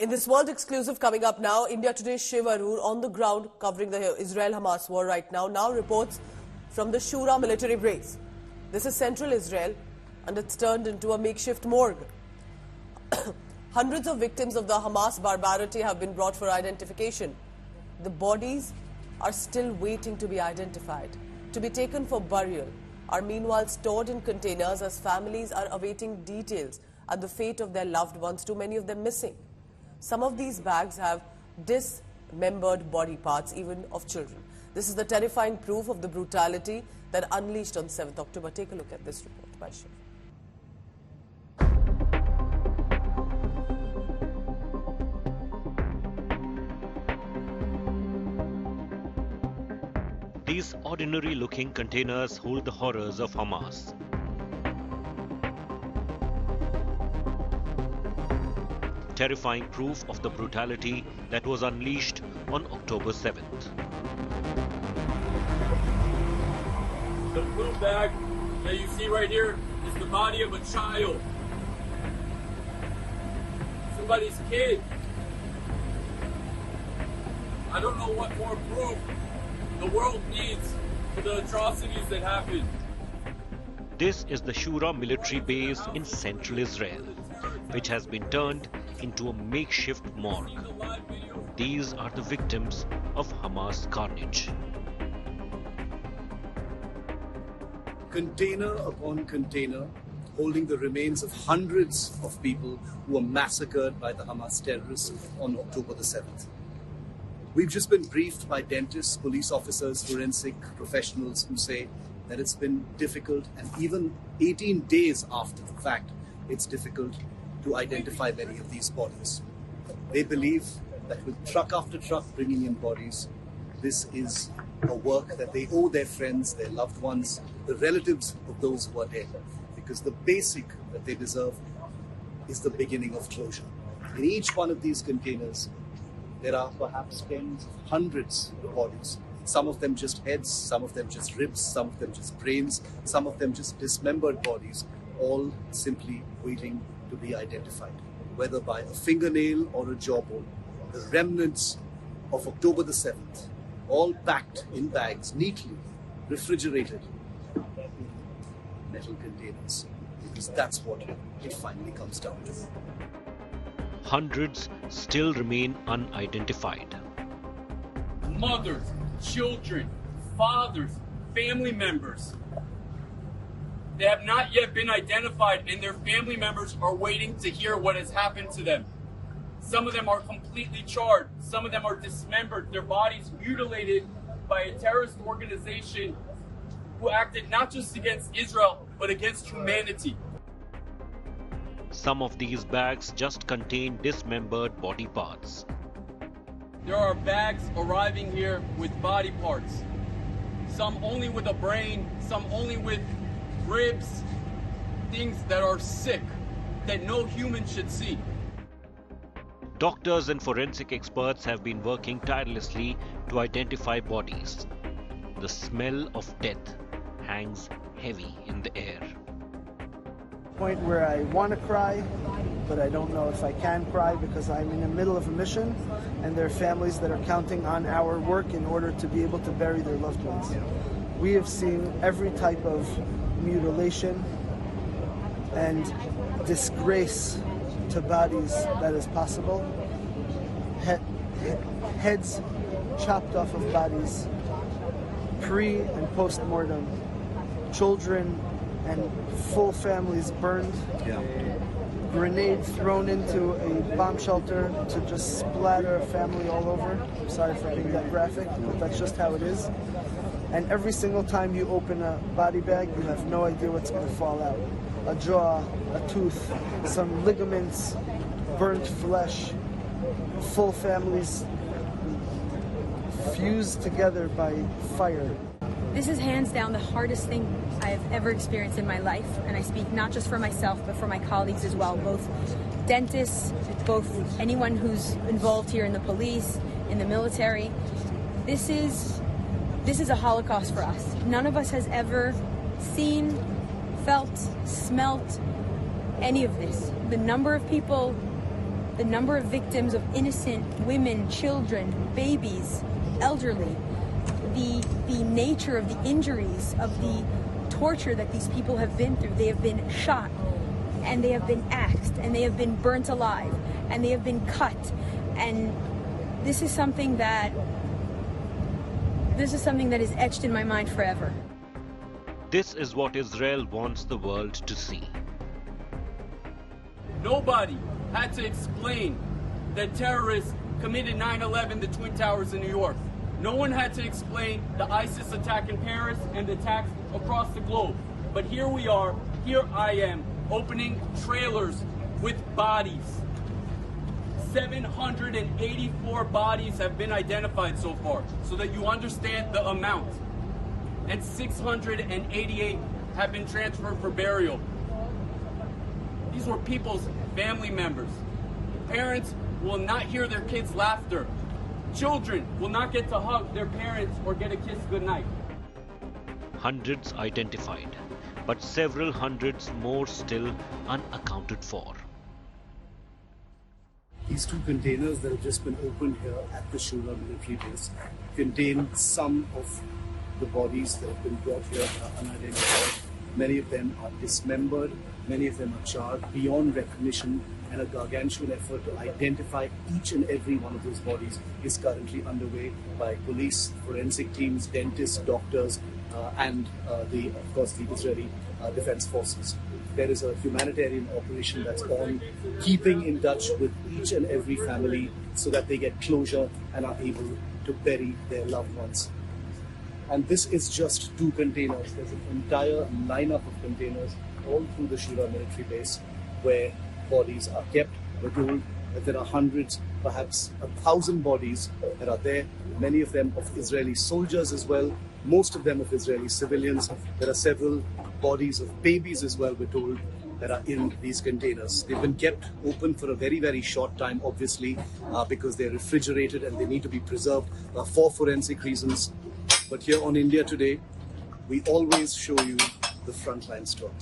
In this world exclusive coming up now, India Today's Shiv Arur on the ground covering the Israel-Hamas war right now reports from the Shura military base. This is central Israel and it's turned into a makeshift morgue. Hundreds of victims of the Hamas barbarity have been brought for identification. The bodies are still waiting to be identified, to be taken for burial, are meanwhile stored in containers as families are awaiting details and the fate of their loved ones, too many of them missing. Some of these bags have dismembered body parts, even of children. This is the terrifying proof of the brutality that unleashed on 7th October. Take a look at this report by Shiv. These ordinary-looking containers hold the horrors of Hamas. Terrifying proof of the brutality that was unleashed on October 7th. The blue bag that you see right here is the body of a child. Somebody's kid. I don't know what more proof the world needs for the atrocities that happened. This is the Shura military base in central Israel, which has been turned into a makeshift morgue. These are the victims of Hamas carnage. Container upon container holding the remains of hundreds of people who were massacred by the Hamas terrorists on October the 7th. We've just been briefed by dentists, police officers, forensic professionals who say that it's been difficult, and even 18 days after the fact, it's difficult to identify many of these bodies. They believe that with truck after truck bringing in bodies, this is a work that they owe their friends, their loved ones, the relatives of those who are dead, because the basic that they deserve is the beginning of closure. In each one of these containers, there are perhaps tens, hundreds of bodies. Some of them just heads, some of them just ribs, some of them just brains, some of them just dismembered bodies, all simply waiting to be identified, whether by a fingernail or a jawbone. The remnants of October the 7th, all packed in bags, neatly refrigerated in metal containers, because that's what it finally comes down to. Hundreds still remain unidentified. Mothers, children, fathers, family members. They have not yet been identified, and their family members are waiting to hear what has happened to them. Some of them are completely charred. Some of them are dismembered, their bodies mutilated by a terrorist organization who acted not just against Israel, but against humanity. Some of these bags just contain dismembered body parts. There are bags arriving here with body parts. Some only with a brain, some only with ribs, things that are sick, that no human should see. Doctors and forensic experts have been working tirelessly to identify bodies. The smell of death hangs heavy in the air. Point where I want to cry, but I don't know if I can cry because I'm in the middle of a mission and there are families that are counting on our work in order to be able to bury their loved ones. We have seen every type of mutilation and disgrace to bodies that is possible. Heads chopped off of bodies, pre and post-mortem, children and full families burned, grenades thrown into a bomb shelter to just splatter a family all over. I'm sorry for being that graphic, but that's just how it is. And every single time you open a body bag, you have no idea what's going to fall out. A jaw, a tooth, some ligaments, burnt flesh, full families fused together by fire. This is hands down the hardest thing I've ever experienced in my life, and I speak not just for myself, but for my colleagues as well, both dentists, both anyone who's involved here in the police, in the military. This is a Holocaust for us. None of us has ever seen, felt, smelt any of this. The number of people the number of victims of innocent women, children, babies, elderly, the nature of the injuries, of the torture that these people have been through. They have been shot, and they have been axed, and they have been burnt alive, and they have been cut. And this is something that is etched in my mind forever. This is what Israel wants the world to see. Nobody had to explain that terrorists committed 9/11, the Twin Towers in New York. No one had to explain the ISIS attack in Paris and the attacks across the globe. But here we are, here I am, opening trailers with bodies. 784 bodies have been identified so far, so that you understand the amount. And 688 have been transferred for burial. These were people's family members. Parents will not hear their kids' laughter. Children will not get to hug their parents or get a kiss goodnight. Hundreds identified, but several hundreds more still unaccounted for. These two containers that have just been opened here at the Shura military base contain some of the bodies that have been brought here unidentified. Many of them are dismembered, many of them are charred beyond recognition, and a gargantuan effort to identify each and every one of those bodies is currently underway by police, forensic teams, dentists, doctors, and of course the Israeli Defense Forces. There is a humanitarian operation that's on, keeping in touch with each and every family so that they get closure and are able to bury their loved ones. And this is just two containers. There's an entire lineup of containers all through the Shura military base where bodies are kept. We're told that there are hundreds, perhaps 1,000 bodies that are there, many of them of Israeli soldiers as well, most of them of Israeli civilians. There are several bodies of babies as well, we're told, that are in these containers. They've been kept open for a very, very short time, obviously, because they're refrigerated and they need to be preserved for forensic reasons. But here on India Today, we always show you the frontline story.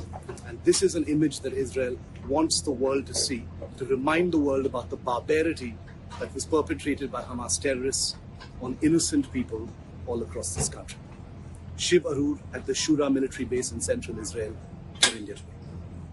And this is an image that Israel wants the world to see, to remind the world about the barbarity that was perpetrated by Hamas terrorists on innocent people all across this country. Shiv Arur at the Shura military base in central Israel for India Today.